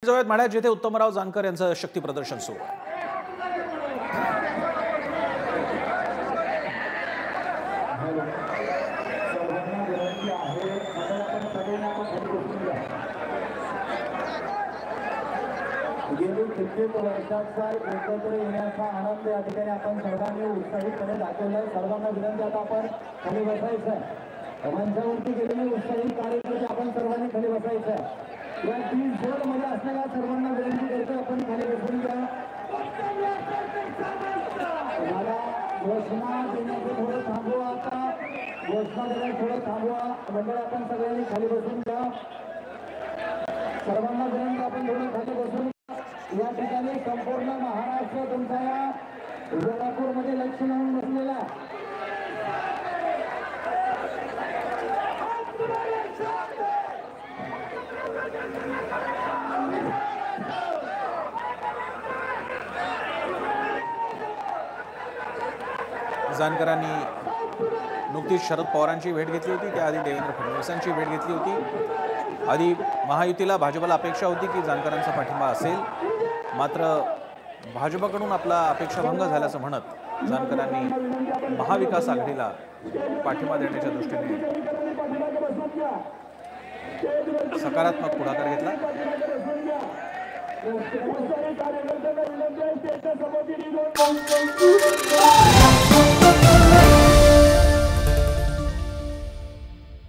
जवळ माढ्यात जिथे उत्तमराव जानकर यांचं शक्ती प्रदर्शन सुरू आहे। गेली कित्येक वर्षाचा एकत्र येण्याचा आनंद या ठिकाणी आपण सर्वांनी उत्साहीपणे दाखवलाय। सर्वांना विनंती आता आपण खाली बसायचं। मंचावरती गेलेले उत्साही कार्यकर्ते आपण सर्वांनी खाली बसायचं। या 3 झोनमध्ये असणाऱ्या सर्वांना विनंती करतो आपण खाली बसून घ्या। मला घोषणा देण्याचं थोडं थांबवा, आता घोषणा देण्याचं थोडं थांबवा। मंडळ आपण सगळ्यांनी खाली बसून घ्या। सर्वांना विनंती आपण थोडं खाली बसून या ठिकाणी संपूर्ण महाराष्ट्र तुमच्या या सोलापूरमध्ये लक्ष लावून बसलेला जानकरांनी नुकतीच शरद पवारांची भेट घेतली होती, त्याआधी देवेंद्र फडणवीसांची भेट घेतली होती। आधी महायुतीला भाजपला अपेक्षा होती की जानकरांचा पाठिंबा असेल, मात्र भाजपकडून आपला अपेक्षाभंग झाल्याचं म्हणत जानकरांनी महाविकास आघाडीला पाठिंबा देण्याच्या दृष्टीने सकारात्मक पुढाकार घेतला। कार्यकर्त्यांना